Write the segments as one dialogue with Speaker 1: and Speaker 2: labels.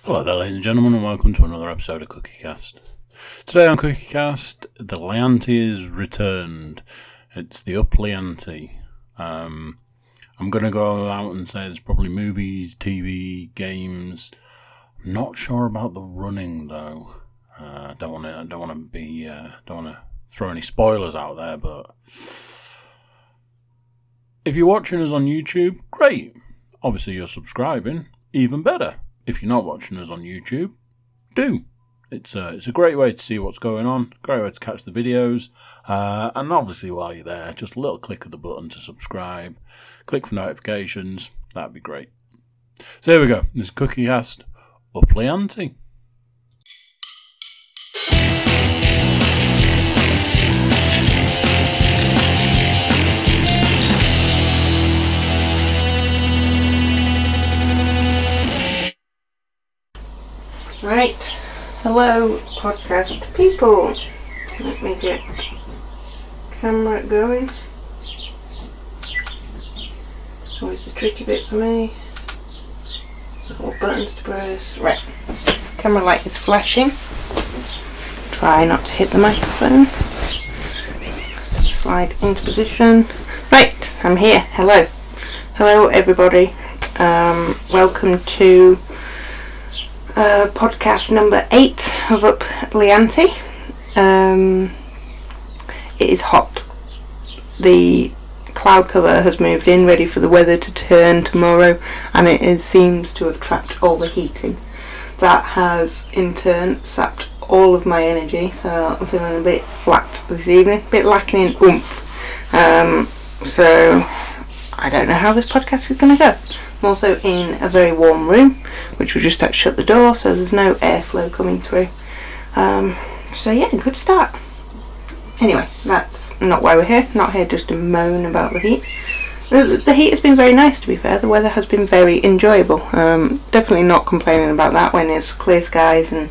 Speaker 1: Hello there, ladies and gentlemen, and welcome to another episode of Cookiecast. Today on Cookiecast, the Liante is returned. It's the up Liante. I'm going to go out and say there's probably movies, TV, games. I'm not sure about the running though. Don't want to throw any spoilers out there, but if you're watching us on YouTube, great. Obviously, you're subscribing, even better. If you're not watching us on YouTube, do. It's a great way to see what's going on, great way to catch the videos, and obviously while you're there, just a little click of the button to subscribe, click for notifications, that'd be great. So here we go, this is Cookiecast, up Liante.
Speaker 2: Right, hello podcast people. Let me get camera going. It's always the tricky bit for me. What buttons to press? Right, camera light is flashing. Try not to hit the microphone. Slide into position. Right, I'm here. Hello. Hello everybody. Welcome to podcast number 8 of Up Liante. It is hot. The cloud cover has moved in, ready for the weather to turn tomorrow, and it seems to have trapped all the heating. That has in turn sapped all of my energy, so I'm feeling a bit flat this evening, a bit lacking in oomph. So I don't know how this podcast is going to go. I'm also in a very warm room, which we just had to shut the door, so there's no airflow coming through. So yeah, good start. Anyway, that's not why we're here. Not here just to moan about the heat. The heat has been very nice, to be fair. The weather has been very enjoyable. Definitely not complaining about that when there's clear skies and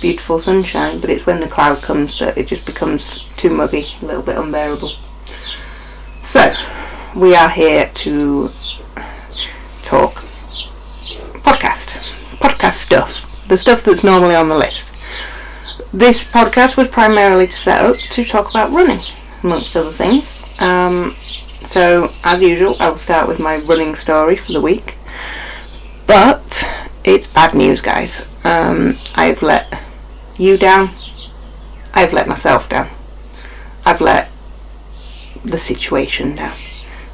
Speaker 2: beautiful sunshine, but it's when the cloud comes that it just becomes too muggy, a little bit unbearable. So, we are here to talk podcast stuff, the stuff that's normally on the list. This podcast was primarily set up to talk about running, amongst other things. So as usual, I will start with my running story for the week, but it's bad news, guys. I've let you down, I've let myself down, I've let the situation down,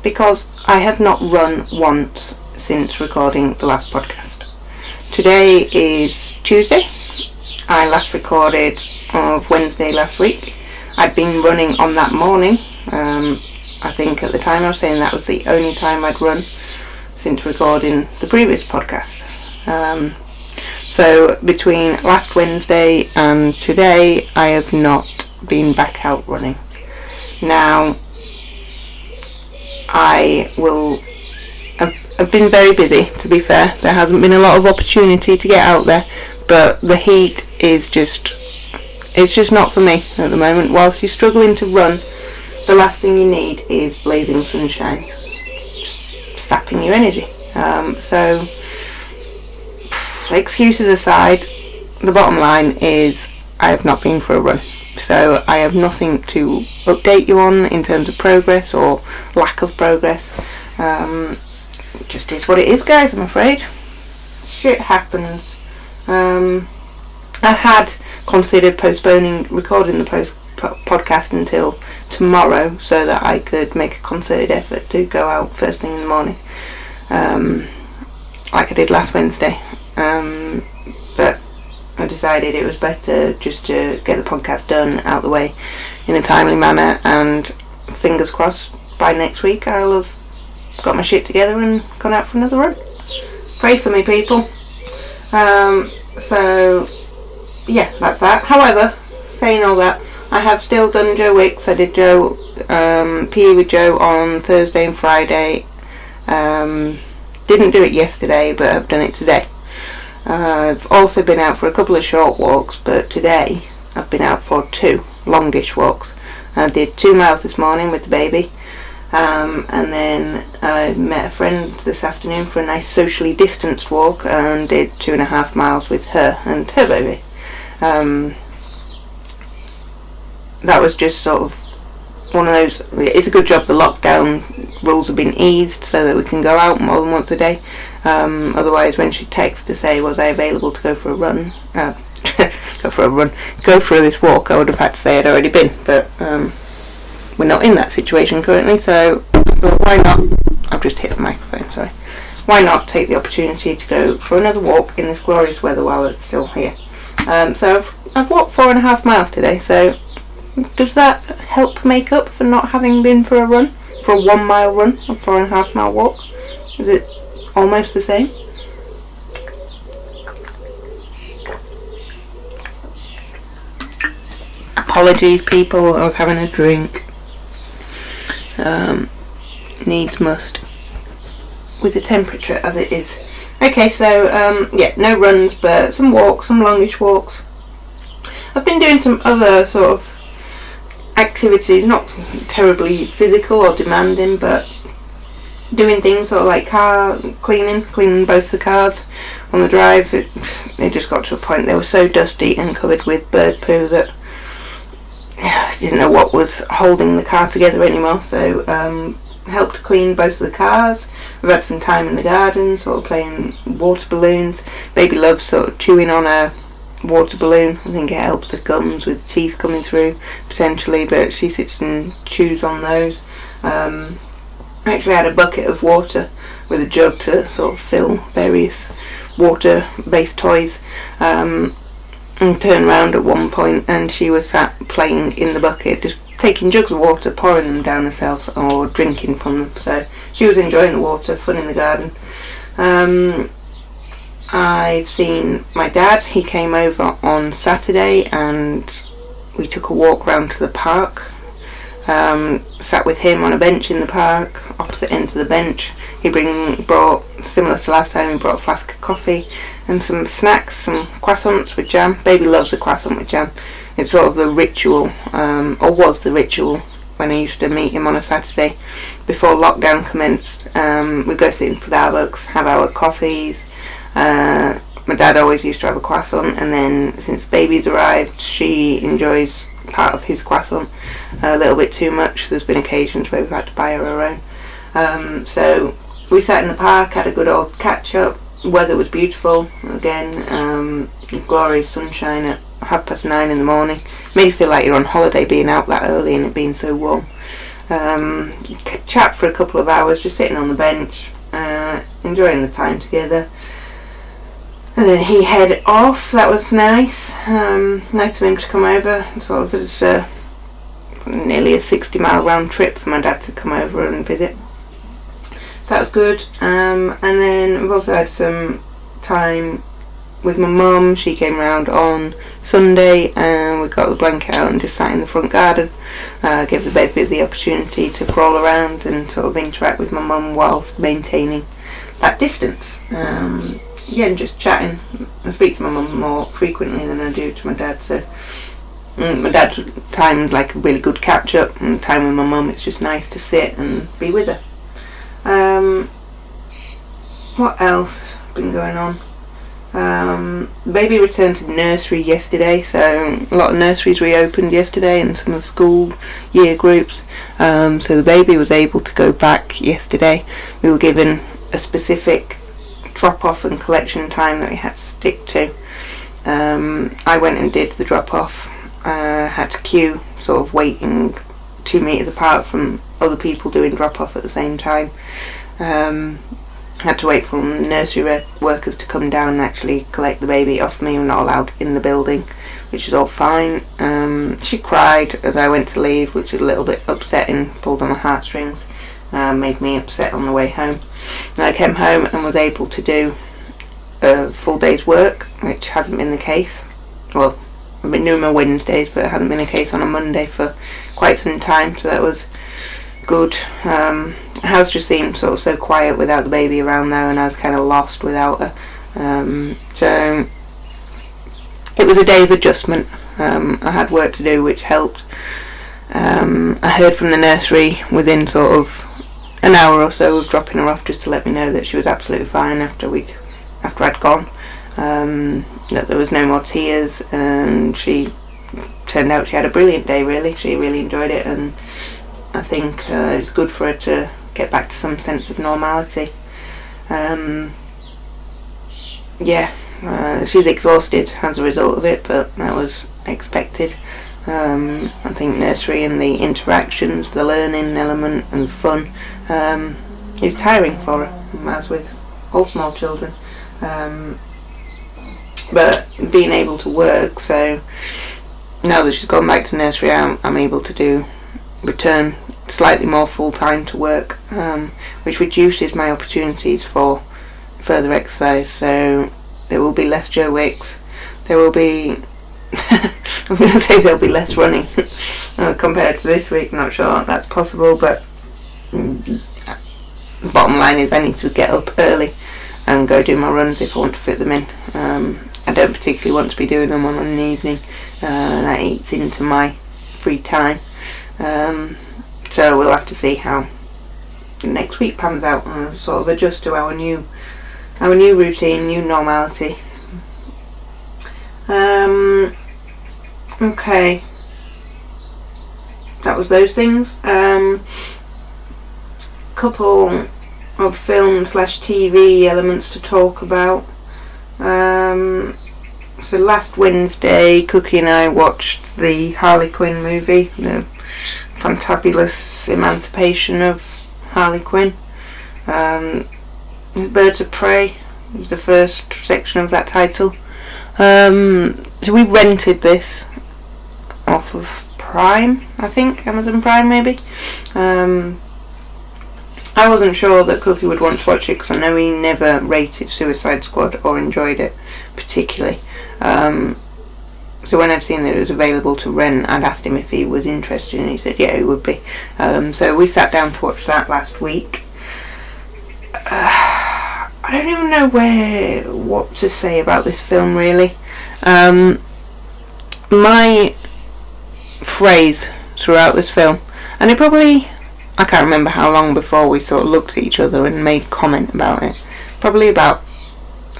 Speaker 2: because I have not run once since recording the last podcast. Today is Tuesday. I last recorded of Wednesday last week. I'd been running on that morning. I think at the time I was saying that was the only time I'd run since recording the previous podcast. So between last Wednesday and today I have not been back out running. Now I've been very busy, to be fair. There hasn't been a lot of opportunity to get out there, but the heat is it's just not for me at the moment. Whilst you're struggling to run, the last thing you need is blazing sunshine, just sapping your energy. So excuses aside, the bottom line is I have not been for a run. So I have nothing to update you on in terms of progress or lack of progress. It just is what it is, guys, I'm afraid. Shit happens. I had considered postponing recording the podcast until tomorrow so that I could make a concerted effort to go out first thing in the morning, like I did last Wednesday. But I decided it was better just to get the podcast done, out the way in a timely manner, and fingers crossed by next week I'll have got my shit together and gone out for another run. Pray for me, people. So yeah, that's that. However, saying all that, I have still done Joe Wicks. I did PE with Joe on Thursday and Friday. Didn't do it yesterday, but I've done it today. I've also been out for a couple of short walks, but today I've been out for 2 longish walks. I did 2 miles this morning with the baby, and then I met a friend this afternoon for a nice socially distanced walk and did 2.5 miles with her and her baby. That was just sort of one of those. It's a good job the lockdown rules have been eased so that we can go out more than once a day. Otherwise, when she texted to say was I available to go for a run, go for this walk, I would have had to say I'd already been, but we're not in that situation currently, so I thought, why not? I've just hit the microphone, sorry. Why not take the opportunity to go for another walk in this glorious weather while it's still here? So I've walked 4.5 miles today, so does that help make up for not having been for a 1 mile run, a 4.5 mile walk? Is it almost the same? Apologies people, I was having a drink. Needs must with the temperature as it is. Okay, so yeah, no runs but some walks, some longish walks. I've been doing some other sort of activities, not terribly physical or demanding, but doing things sort of like car cleaning both the cars on the drive. It just got to a point they were so dusty and covered with bird poo that I didn't know what was holding the car together anymore, so helped clean both of the cars. We've had some time in the garden sort of playing water balloons. Baby loves sort of chewing on a water balloon. I think it helps the gums with teeth coming through potentially, but she sits and chews on those. I actually had a bucket of water with a jug to sort of fill various water based toys, and turned around at one point and she was sat playing in the bucket, just taking jugs of water, pouring them down herself or drinking from them, so she was enjoying the water, fun in the garden. I've seen my dad. He came over on Saturday and we took a walk round to the park. Sat with him on a bench in the park, opposite ends of the bench. He brought, similar to last time, he brought a flask of coffee and some snacks, some croissants with jam. Baby loves a croissant with jam. It's sort of the ritual, or was the ritual, when I used to meet him on a Saturday before lockdown commenced. We'd go sit in Starbucks, have our coffees. My dad always used to have a croissant, and then since baby's arrived, she enjoys part of his croissant a little bit too much. There's been occasions where we've had to buy her own. So we sat in the park, had a good old catch up. Weather was beautiful again, glorious sunshine at 9:30 in the morning. Made you feel like you're on holiday being out that early and it being so warm. Chat for a couple of hours, just sitting on the bench, enjoying the time together. And then he headed off. That was nice. Nice of him to come over. Sort of as nearly a 60-mile round trip for my dad to come over and visit. So that was good. And then we've also had some time with my mum. She came round on Sunday and we got the blanket out and just sat in the front garden. Gave the baby the opportunity to crawl around and sort of interact with my mum whilst maintaining that distance. Again, just chatting. I speak to my mum more frequently than I do to my dad, so my dad's time's like a really good catch up, and time with my mum it's just nice to sit and be with her. What else has been going on? Baby returned to nursery yesterday, so a lot of nurseries reopened yesterday and some of the school year groups, so the baby was able to go back yesterday. We were given a specific drop off and collection time that we had to stick to. I went and did the drop off. Had to queue, sort of waiting 2 meters apart from other people doing drop off at the same time. Had to wait for the nursery workers to come down and actually collect the baby off me. We're not allowed in the building, which is all fine. She cried as I went to leave, which was a little bit upsetting, pulled on my heartstrings. Made me upset on the way home. And I came home and was able to do a full day's work, which hasn't been the case. Well, I've been doing my Wednesdays, but it hadn't been the case on a Monday for quite some time, so that was good. The house just seemed sort of so quiet without the baby around there, and I was kind of lost without her. So it was a day of adjustment. I had work to do, which helped. I heard from the nursery within sort of an hour or so of dropping her off, just to let me know that she was absolutely fine after I'd gone, that there was no more tears, and she turned out she had a brilliant day. Really, she really enjoyed it, and I think it's good for her to get back to some sense of normality. She's exhausted as a result of it, but that was expected. I think nursery and the interactions, the learning element and the fun is tiring for her, as with all small children. But being able to work, so now that she's gone back to nursery, I'm able to return slightly more full-time to work, which reduces my opportunities for further exercise. So there will be less Joe Wicks, there will be I was going to say there'll be less running compared to this week. Not sure that's possible, but the bottom line is I need to get up early and go do my runs if I want to fit them in. I don't particularly want to be doing them on an evening, that eats into my free time. So we'll have to see how next week pans out and sort of adjust to our new routine, new normality. Okay, that was those things. Couple of film / TV elements to talk about. So last Wednesday, Cookie and I watched the Harley Quinn movie, the fantabulous emancipation of Harley Quinn. Birds of Prey was the first section of that title. So we rented this off of Prime, I think, Amazon Prime maybe. I wasn't sure that Cookie would want to watch it because I know he never rated Suicide Squad or enjoyed it particularly. So when I'd seen that it was available to rent, I'd asked him if he was interested, and he said yeah, he would be. So we sat down to watch that last week. I don't even know what to say about this film really. My phrase throughout this film, and I can't remember how long before we sort of looked at each other and made comment about it, probably about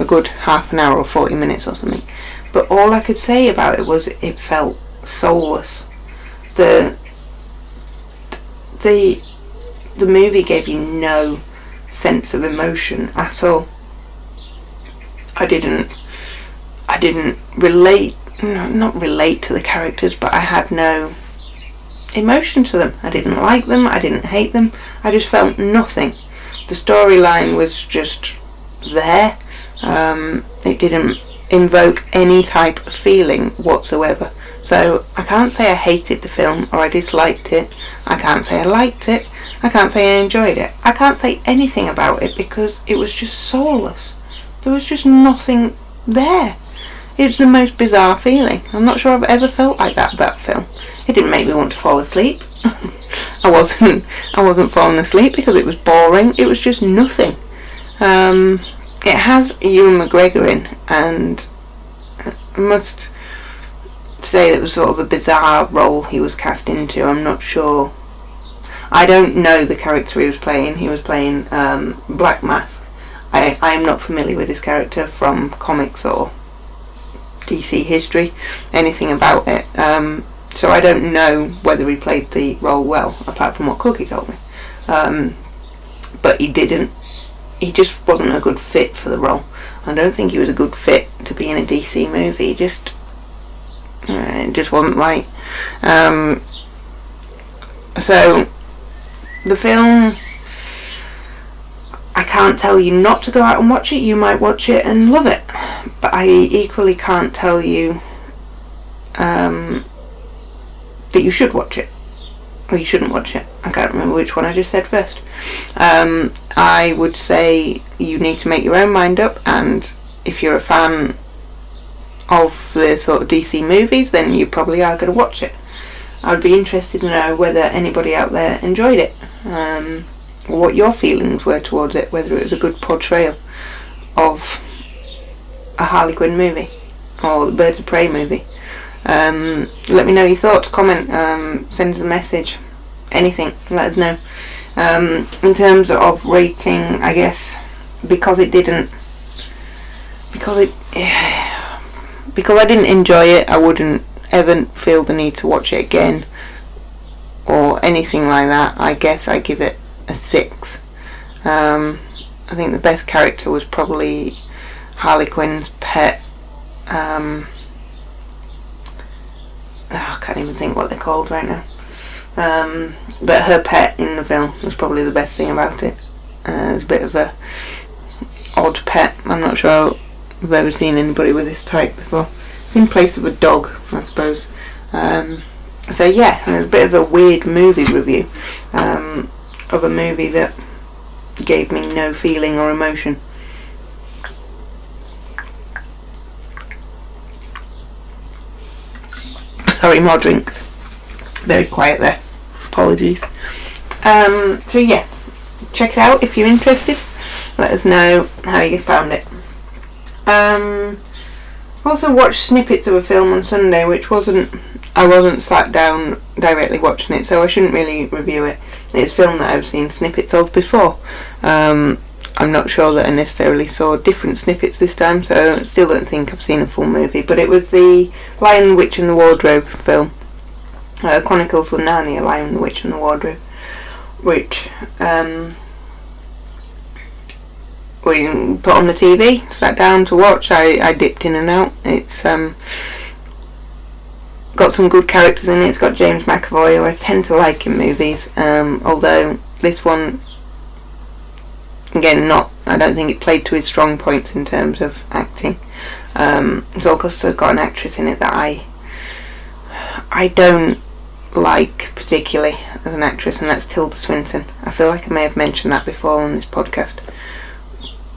Speaker 2: a good half an hour or 40 minutes or something, but all I could say about it was it felt soulless. The movie gave you no sense of emotion at all. I didn't relate, not relate to the characters, but I had no emotion to them. I didn't like them, I didn't hate them, I just felt nothing. The storyline was just there. It didn't invoke any type of feeling whatsoever. So I can't say I hated the film or I disliked it. I can't say I liked it. I can't say I enjoyed it. I can't say anything about it because it was just soulless. There was just nothing there. It's the most bizarre feeling. I'm not sure I've ever felt like that about film. It didn't make me want to fall asleep. I wasn't falling asleep because it was boring. It was just nothing. It has Ewan McGregor in, and I must say that it was sort of a bizarre role he was cast into. I'm not sure. I don't know the character he was playing. He was playing Black Mask. I am not familiar with this character from comics or DC history, anything about it. So I don't know whether he played the role well, apart from what Cookie told me. But he didn't. He just wasn't a good fit for the role. I don't think he was a good fit to be in a DC movie. It just wasn't right. So the film, I can't tell you not to go out and watch it. You might watch it and love it, but I equally can't tell you that you should watch it or you shouldn't watch it. I can't remember which one I just said first. I would say you need to make your own mind up, and if you're a fan of the sort of DC movies, then you probably are going to watch it. I would be interested to know whether anybody out there enjoyed it, what your feelings were towards it, whether it was a good portrayal of a Harley Quinn movie or the Birds of Prey movie. Let me know your thoughts, comment, send us a message, anything, let us know. In terms of rating, I guess because I didn't enjoy it, I wouldn't ever feel the need to watch it again or anything like that. I guess I give it a 6. I think the best character was probably Harley Quinn's pet. I can't even think what they're called right now. But her pet in the film was probably the best thing about it. It's a bit of a odd pet. I'm not sure I've ever seen anybody with this type before. It's in place of a dog, I suppose. So yeah, it's a bit of a weird movie review of a movie that gave me no feeling or emotion. Sorry, more drinks. Very quiet there. Apologies. So yeah, check it out if you're interested. Let us know how you found it. Also watched snippets of a film on Sunday, which I wasn't sat down directly watching it, so I shouldn't really review it. It's a film that I've seen snippets of before. I'm not sure that I necessarily saw different snippets this time, so I still don't think I've seen a full movie, but it was the Lion, the Witch and the Wardrobe film. Chronicles of Narnia, Lion, the Witch and the Wardrobe, which we put on the TV, sat down to watch. I dipped in and out. It's got some good characters in it. It's got James McAvoy, who I tend to like in movies, although this one, again, I don't think it played to his strong points in terms of acting. It's also got an actress in it that I don't like particularly as an actress, and that's Tilda Swinton. I feel like I may have mentioned that before on this podcast.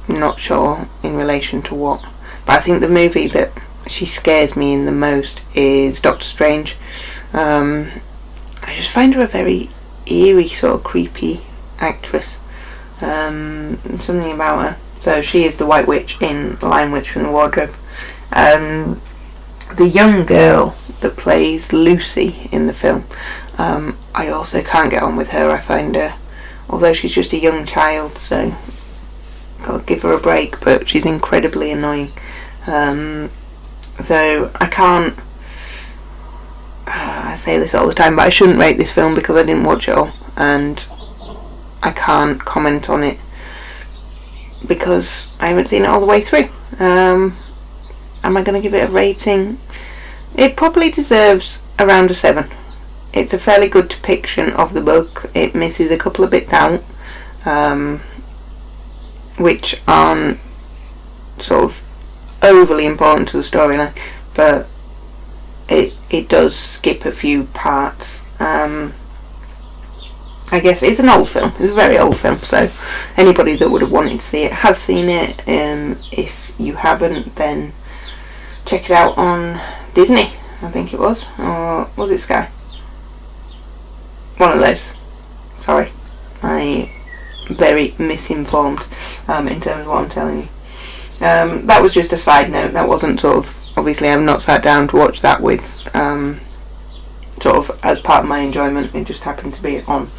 Speaker 2: Not sure in relation to what, but I think the movie that she scares me in the most is Doctor Strange. I just find her a very eerie, sort of creepy actress. Something about her. So she is the White Witch in Lion, Witch and the Wardrobe. The young girl that plays Lucy in the film, I also can't get on with her. I find her, although she's just a young child, so gotta give her a break, but she's incredibly annoying. So I can't, I say this all the time, but I shouldn't rate this film because I didn't watch it all, and I can't comment on it because I haven't seen it all the way through. Am I going to give it a rating? It probably deserves around a 7. It's a fairly good depiction of the book. It misses a couple of bits out, which aren't sort of overly important to the storyline, but it does skip a few parts. I guess it's an old film. It's a very old film, so anybody that would have wanted to see it has seen it. If you haven't, then check it out on Disney, I think it was, or was it Sky? One of those. Sorry, I'm very misinformed in terms of what I'm telling you. That was just a side note. That wasn't sort of, obviously I've not sat down to watch that with sort of as part of my enjoyment. It just happened to be on.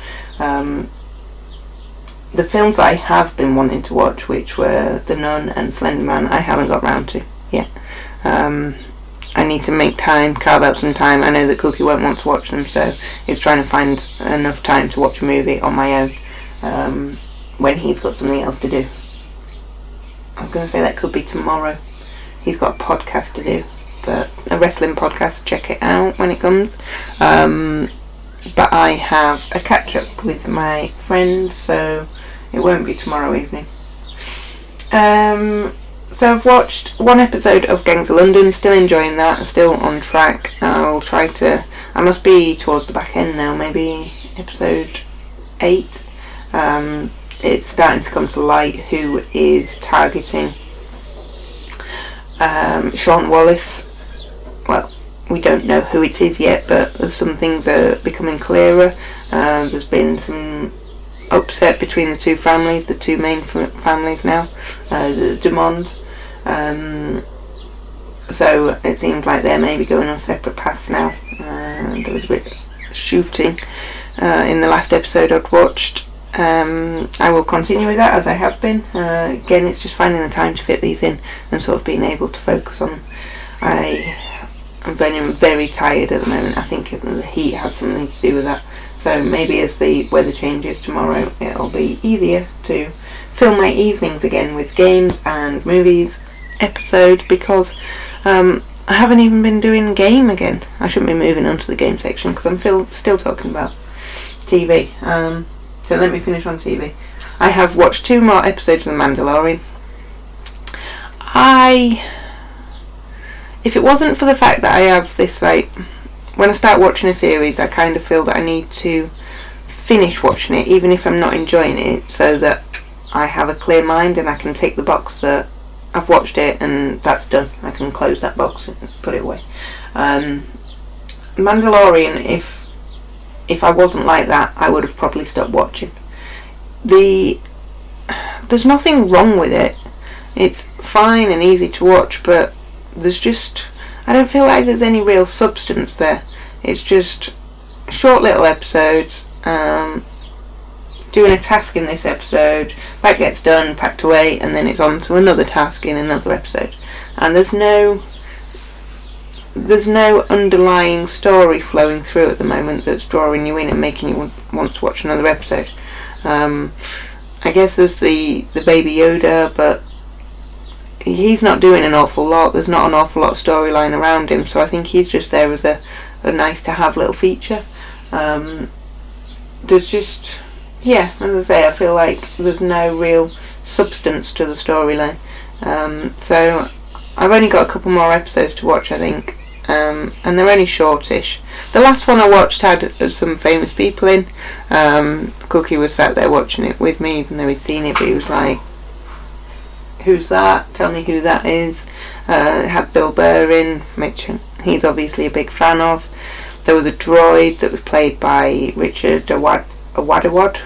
Speaker 2: The films that I have been wanting to watch, which were The Nun and Slender Man, I haven't got round to yet. I need to make time, carve out some time. I know that Cookie won't want to watch them, so it's trying to find enough time to watch a movie on my own when he's got something else to do. I was going to say that could be tomorrow. He's got a podcast to do, but a wrestling podcast. Check it out when it comes. But I have a catch up with my friends, so it won't be tomorrow evening. So I've watched one episode of Gangs of London. Still enjoying that. Still on track. I'll try to. I must be towards the back end now. Maybe episode 8. It's starting to come to light who is targeting Sean Wallace. Well, we don't know who it is yet, but some things are becoming clearer. There's been some upset between the two families, the two main families now, the Dumont. So it seems like they're maybe going on separate paths now. There was a bit of shooting in the last episode I'd watched. I will continue with that as I have been. Again, it's just finding the time to fit these in and sort of being able to focus on them. I'm very, very tired at the moment. I think the heat has something to do with that. So maybe as the weather changes tomorrow, it'll be easier to fill my evenings again with games and movies episodes, because I haven't even been doing game again. I shouldn't be moving on to the game section because I'm still talking about TV. So let me finish on TV. I have watched 2 more episodes of The Mandalorian. If it wasn't for the fact that I have this, like, when I start watching a series, I kind of feel that I need to finish watching it, even if I'm not enjoying it, so that I have a clear mind and I can tick the box that I've watched it and that's done. I can close that box and put it away. Mandalorian, if I wasn't like that, I would have probably stopped watching. There's nothing wrong with it. It's fine and easy to watch, but I don't feel like there's any real substance there. It's just short little episodes, doing a task in this episode, that gets done, packed away, and then it's on to another task in another episode. And there's no underlying story flowing through at the moment that's drawing you in and making you want to watch another episode. I guess there's the Baby Yoda, but he's not doing an awful lot. There's not an awful lot of storyline around him, so I think he's just there as a nice to have little feature. There's just, yeah, as I say, I feel like there's no real substance to the storyline. So I've only got a couple more episodes to watch, I think, and they're only shortish. The last one I watched had some famous people in. Cookie was sat there watching it with me, even though he'd seen it, but he was like, "Who's that? Tell me who that is." It had Bill Burr in, which he's obviously a big fan of. There was a droid that was played by Richard Awadawad,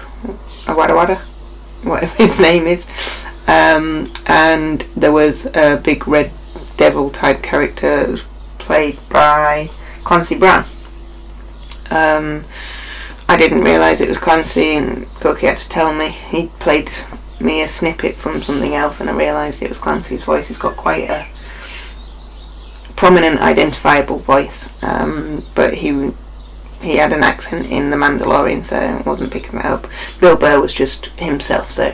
Speaker 2: whatever his name is, and there was a big red devil type character that was played by Clancy Brown. I didn't realise it was Clancy, and Cookie had to tell me. He played me a snippet from something else and I realised it was Clancy's voice. He's got quite a prominent identifiable voice, but he had an accent in The Mandalorian, so I wasn't picking that up. Bill Burr was just himself, so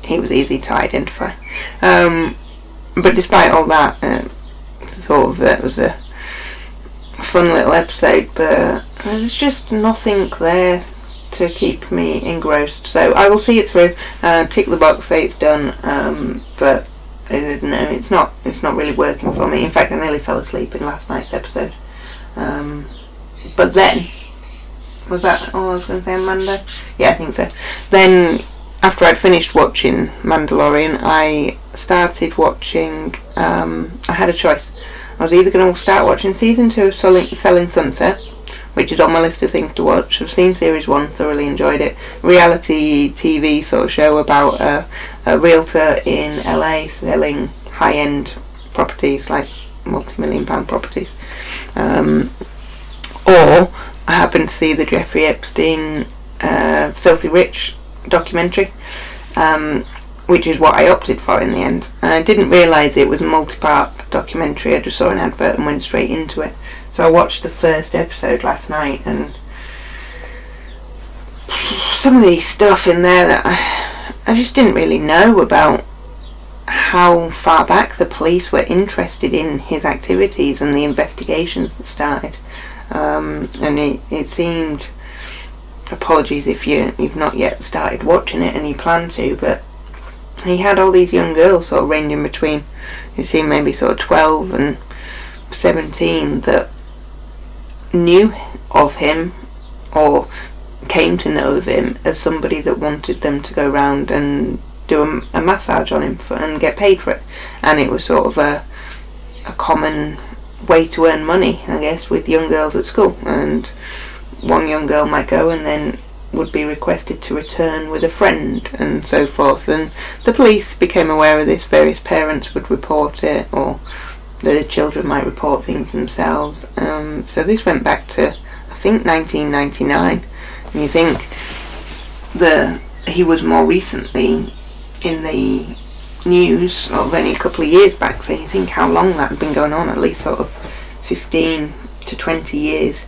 Speaker 2: he was easy to identify. But despite all that, it was a fun little episode, but there's just nothing there to keep me engrossed. So I will see it through, tick the box, say it's done, but no, it's not really working for me. In fact, I nearly fell asleep in last night's episode. But then, was that all I was going to say on Monday? Yeah, I think so. Then, after I'd finished watching Mandalorian, I started watching, I had a choice. I was either going to start watching season 2 of Selling Sunset, which is on my list of things to watch. I've seen series 1, thoroughly enjoyed it. Reality TV sort of show about a realtor in LA selling high-end properties, like multi-million-pound properties. Or I happened to see the Jeffrey Epstein Filthy Rich documentary, which is what I opted for in the end. I didn't realise it was a multi-part documentary. I just saw an advert and went straight into it. So I watched the first episode last night, and some of the stuff in there that I just didn't really know about, how far back the police were interested in his activities and the investigations that started. And it seemed, apologies if you've not yet started watching it and you plan to, but he had all these young girls sort of ranging between, it seemed maybe sort of 12 and 17 that knew of him or came to know of him as somebody that wanted them to go round and do a massage on him and get paid for it. And it was sort of a common way to earn money, I guess, with young girls at school. And one young girl might go and then would be requested to return with a friend and so forth, and the police became aware of this. Various parents would report it, or the children might report things themselves. So this went back to, I think, 1999. And you think that he was more recently in the news, sort of only a couple of years back, so you think how long that had been going on, at least sort of 15 to 20 years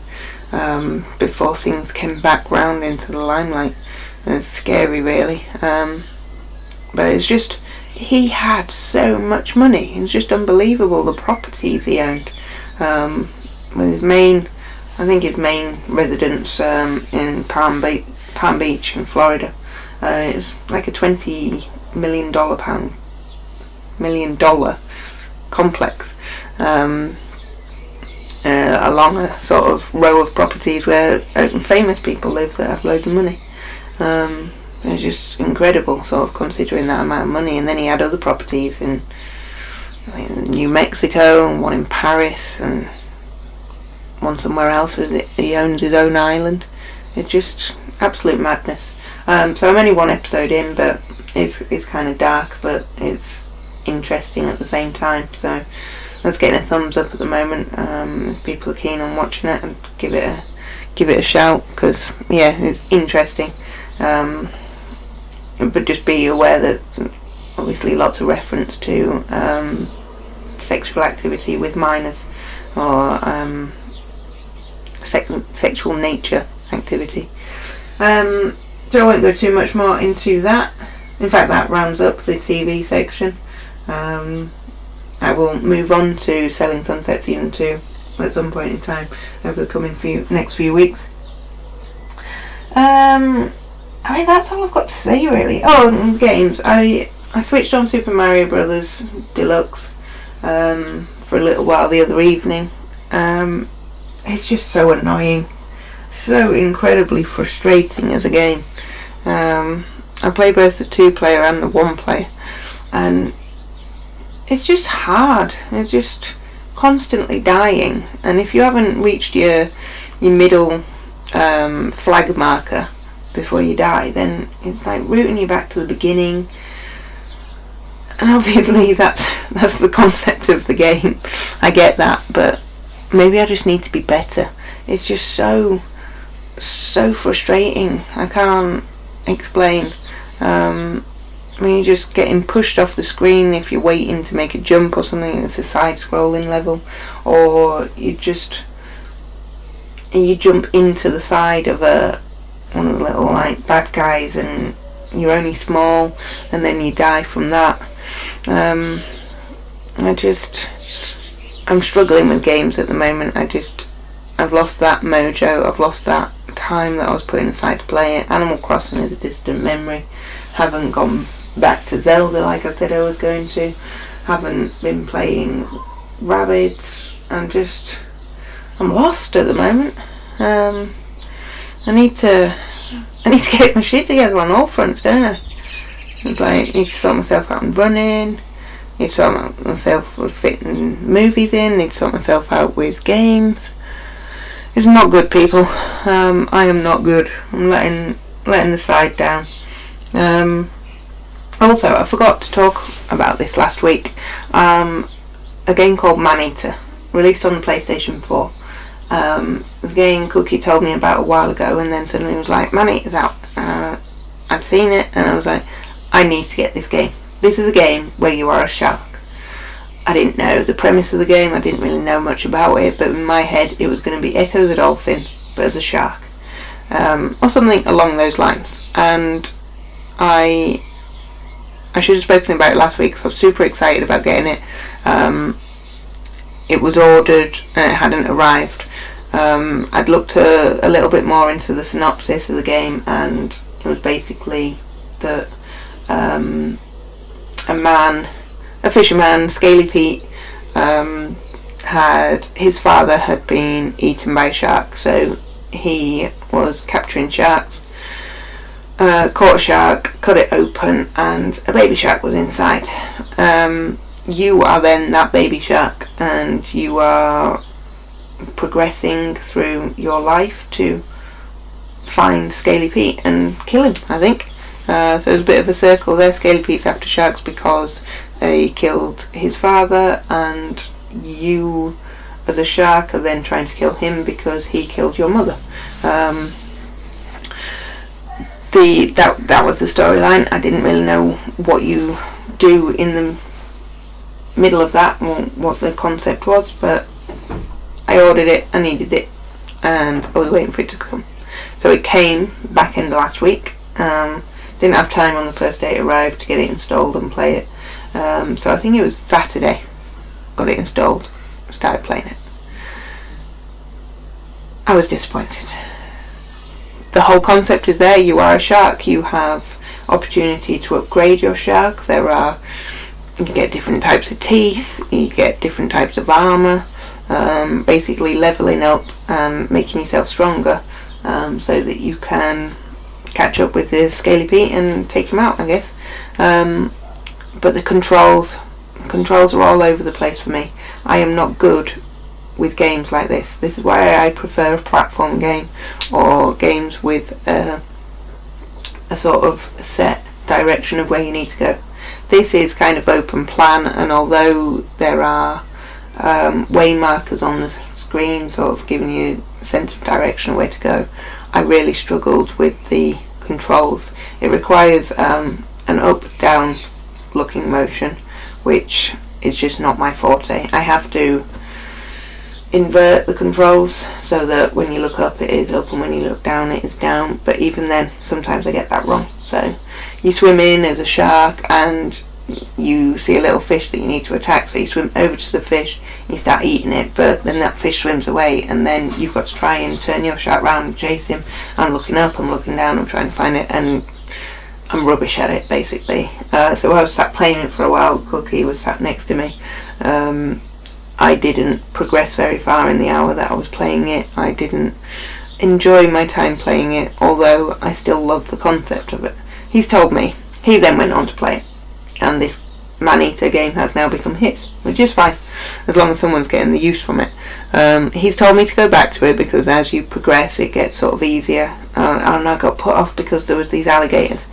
Speaker 2: before things came back round into the limelight. And it's scary, really. But it's just, he had so much money. It was just unbelievable, the properties he owned. With his main, I think his main residence in Palm Beach in Florida. It was like a $20 million complex along a sort of row of properties where famous people live that have loads of money. It was just incredible, sort of considering that amount of money. And then he had other properties in New Mexico and one in Paris and one somewhere else. He owns his own island. It's just absolute madness. So I'm only one episode in, but it's kind of dark, but it's interesting at the same time. So that's getting a thumbs up at the moment. If people are keen on watching it, and give it a shout, because yeah, it's interesting. But just be aware that obviously lots of reference to sexual activity with minors, or sexual nature activity. So I won't go too much more into that. In fact, that rounds up the TV section. I will move on to Selling Sunset Season 2 at some point in time over the coming next few weeks. I mean, that's all I've got to say, really. Oh, and games. I switched on Super Mario Brothers Deluxe for a little while the other evening. It's just so annoying, so incredibly frustrating as a game. I play both the 2-player and the 1-player, and it's just hard. It's just constantly dying, and if you haven't reached your middle flag marker before you die, then it's like rooting you back to the beginning. And obviously that's the concept of the game. I get that, but maybe I just need to be better. It's just so frustrating. I can't explain. When you're just getting pushed off the screen if you're waiting to make a jump or something, it's a side-scrolling level, or you jump into the side of one of the little like bad guys, and you're only small, and then you die from that. I'm struggling with games at the moment. I've lost that mojo. I've lost that time that I was putting aside to play it. Animal Crossing is a distant memory. Haven't gone back to Zelda like I said I was going to. Haven't been playing Rabbids. I'm lost at the moment. I need to get my shit together on all fronts, don't I? It's like, I need to sort myself out and running, need to sort myself with fitting movies in, need to sort myself out with games. It's not good, people. I am not good. I'm letting the side down. Also, I forgot to talk about this last week. A game called Maneater, released on the PlayStation 4. This game Cookie told me about a while ago, and then suddenly was like, Maneater's out. I'd seen it, and I was like, I need to get this game. This is a game where you are a shark. I didn't know the premise of the game, I didn't really know much about it, but in my head it was going to be Echo the Dolphin, but as a shark. Or something along those lines. And I should have spoken about it last week, because I was super excited about getting it. It was ordered and it hadn't arrived. I'd looked a little bit more into the synopsis of the game, and it was basically that a fisherman, Scaly Pete, his father had been eaten by a shark, so he was capturing sharks, caught a shark, cut it open, and a baby shark was inside. You are then that baby shark, and you are progressing through your life to find Scaly Pete and kill him, I think. So there's a bit of a circle there. Scaly Pete's after sharks because they killed his father, and you as a shark are then trying to kill him because he killed your mother. That was the storyline. I didn't really know what you do in the middle of that, or what the concept was, but I ordered it, I needed it, and I was waiting for it to come. So it came back in the last week. Didn't have time on the first day it arrived to get it installed and play it. So I think it was Saturday, got it installed, started playing it. I was disappointed. The whole concept is there. You are a shark, you have opportunity to upgrade your shark. You get different types of teeth, you get different types of armour, basically levelling up, making yourself stronger, so that you can catch up with the Scaly Pete and take him out, I guess. But the controls are all over the place for me. I am not good with games like this. This is why I prefer a platform game, or games with a sort of set direction of where you need to go. This is kind of open plan, and although there are way markers on the screen sort of giving you a sense of direction of where to go, I really struggled with the controls. It requires an up-down looking motion, which is just not my forte. I have to invert the controls so that when you look up it is up and when you look down it is down, but even then sometimes I get that wrong. So you swim in as a shark and you see a little fish that you need to attack, so you swim over to the fish and you start eating it, but then that fish swims away and then you've got to try and turn your shark round and chase him. I'm looking up, I'm looking down, I'm trying to find it, and I'm rubbish at it basically. So I was sat playing it for a while. Cookie was sat next to me. I didn't progress very far in the hour that I was playing it. I didn't enjoy my time playing it, although I still love the concept of it. He's told me. He then went on to play it, and this man-eater game has now become his, which is fine, as long as someone's getting the use from it. He's told me to go back to it because as you progress it gets sort of easier, and I got put off because there was these alligators.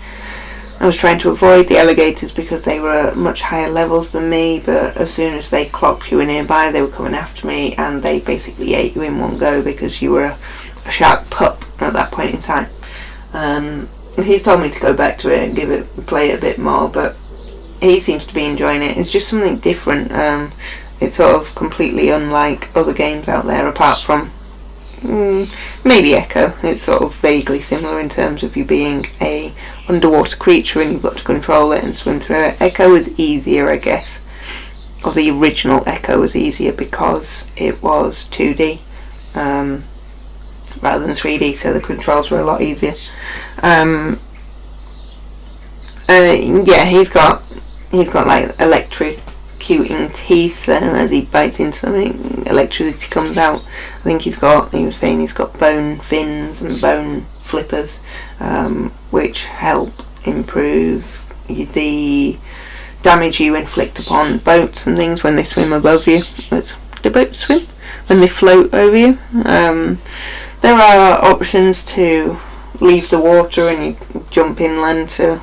Speaker 2: I was trying to avoid the alligators because they were at much higher levels than me, but as soon as they clocked you were nearby they were coming after me and they basically ate you in one go because you were a shark pup at that point in time. He's told me to go back to it and play it a bit more, but he seems to be enjoying it. It's just something different. It's sort of completely unlike other games out there, apart from maybe Echo. It's sort of vaguely similar in terms of you being a underwater creature and you've got to control it and swim through it. Echo is easier, I guess, or the original Echo was easier because it was 2D rather than 3D, so the controls were a lot easier. Yeah, he's got like electrocuting teeth, and as he bites into something, electricity comes out. I think he was saying he's got bone fins and bone flippers, which help improve the damage you inflict upon boats and things when they swim above you. Do boats swim? When they float over you. There are options to leave the water and you jump inland to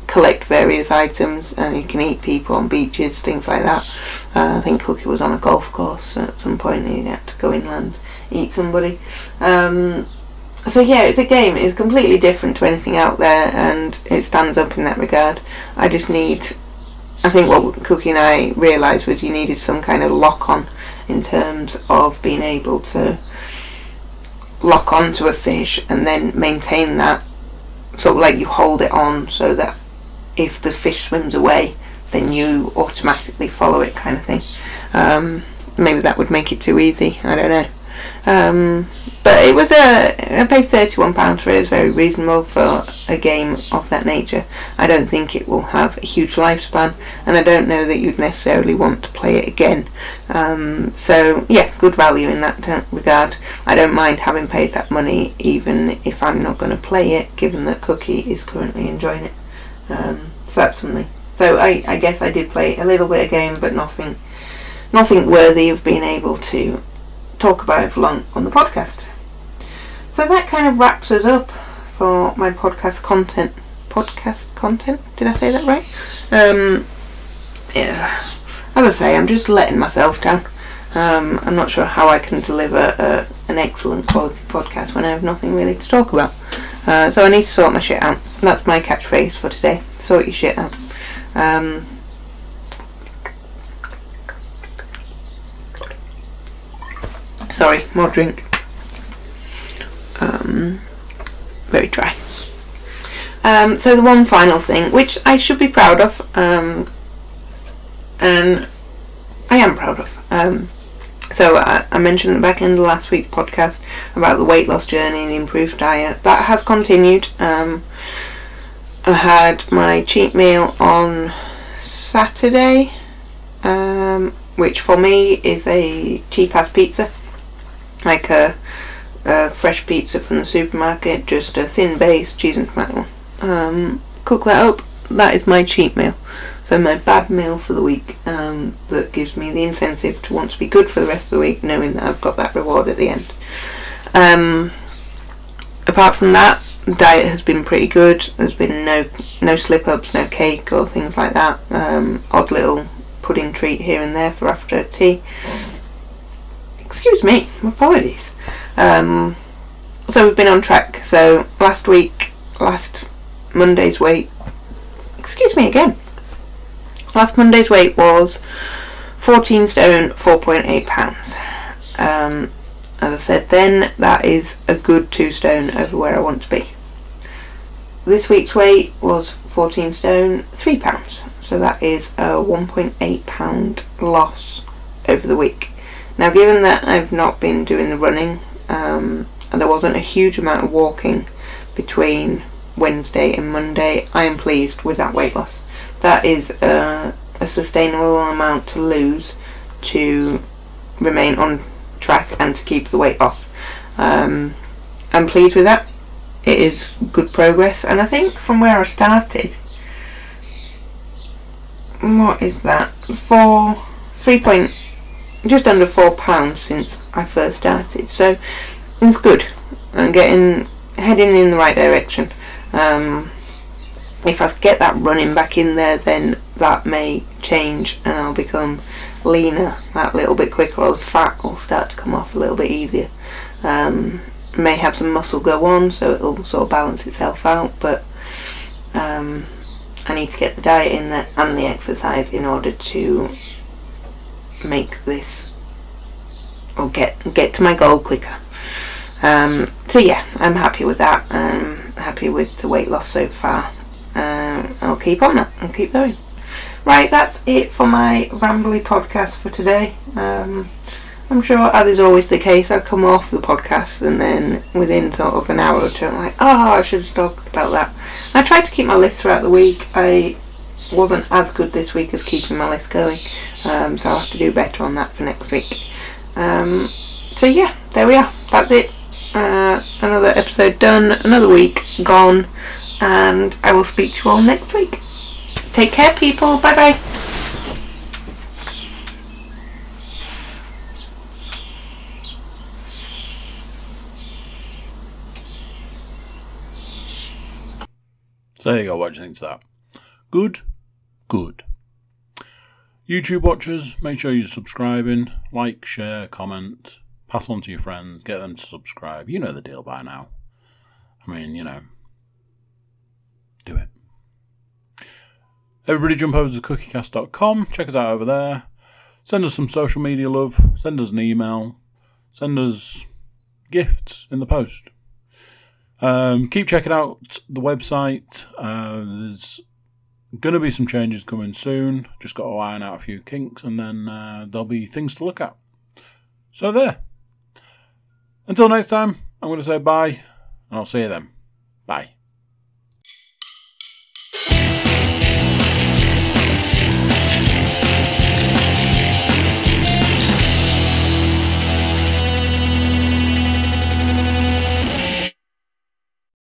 Speaker 2: collect various items, and you can eat people on beaches, things like that. I think Cookie was on a golf course at some point and he had to go inland, eat somebody. So yeah, it's a game. It's completely different to anything out there and it stands up in that regard. I think what Cookie and I realised was you needed some kind of lock-on in terms of being able to lock onto a fish and then maintain that, sort of like you hold it on so that if the fish swims away then you automatically follow it, kind of thing. Maybe that would make it too easy, I don't know. But it was I paid £31 for it. It's very reasonable for a game of that nature. I don't think it will have a huge lifespan, and I don't know that you'd necessarily want to play it again. So yeah, good value in that regard. I don't mind having paid that money even if I'm not going to play it, given that Cookie is currently enjoying it. So that's something. So I guess I did play a little bit of game, but nothing worthy of being able to talk about it for long on the podcast. So that kind of wraps us up for my podcast content. Did I say that right? Yeah. As as I say, I'm just letting myself down. I'm not sure how I can deliver an excellent quality podcast when I have nothing really to talk about. So I need to sort my shit out. That's my catchphrase for today. Sort your shit out. Sorry, more drink. Very dry. So the one final thing, which I should be proud of, and I am proud of. So I mentioned back in the last week's podcast about the weight loss journey and the improved diet. That has continued. I had my cheat meal on Saturday, which for me is a cheap ass pizza, like a fresh pizza from the supermarket, just a thin base, cheese and tomato. Cook that up. That is my cheat meal. So my bad meal for the week, that gives me the incentive to want to be good for the rest of the week, knowing that I've got that reward at the end. Apart from that, the diet has been pretty good. There's been no slip-ups, no cake or things like that. Odd little pudding treat here and there for after tea. Excuse me, apologies. So we've been on track. So last Monday's weight, excuse me again. Last Monday's weight was 14 stone, 4.8 pounds. As I said then, that is a good 2 stone over where I want to be. This week's weight was 14 stone, 3 pounds. So that is a 1.8 pound loss over the week. Now, given that I've not been doing the running, and there wasn't a huge amount of walking between Wednesday and Monday, I am pleased with that weight loss. That is a sustainable amount to lose to remain on track and to keep the weight off. I'm pleased with that. It is good progress, and I think from where I started, what is that? Just under 4 pounds since I first started. So it's good. I'm heading in the right direction. If I get that running back in there, then that may change and I'll become leaner that little bit quicker, or the fat will start to come off a little bit easier. May have some muscle go on, so it'll sort of balance itself out, but I need to get the diet in there and the exercise in order to make this, or get to my goal quicker. So yeah, I'm happy with that. I'm happy with the weight loss so far. I'll keep on that. I'll keep going. Right, that's it for my rambly podcast for today. I'm sure, as is always the case, I'll come off the podcast and then within sort of an hour or two I'm like, oh, I should have talked about that. I tried to keep my list throughout the week. I wasn't as good this week as keeping my list going, so I'll have to do better on that for next week. So yeah, there we are. That's it. Another episode done, another week gone, and I will speak to you all next week. Take care, people. Bye bye.
Speaker 1: So there you go. What do you think of that? Good? Good. YouTube watchers, make sure you're subscribing. Like, share, comment. Pass on to your friends. Get them to subscribe. You know the deal by now. I mean, you know. Do it. Everybody jump over to cookiecast.com. Check us out over there. Send us some social media love. Send us an email. Send us gifts in the post. Keep checking out the website. There's going to be some changes coming soon. Just got to iron out a few kinks, and then there'll be things to look at. So there. Until next time, I'm going to say bye, and I'll see you then. Bye.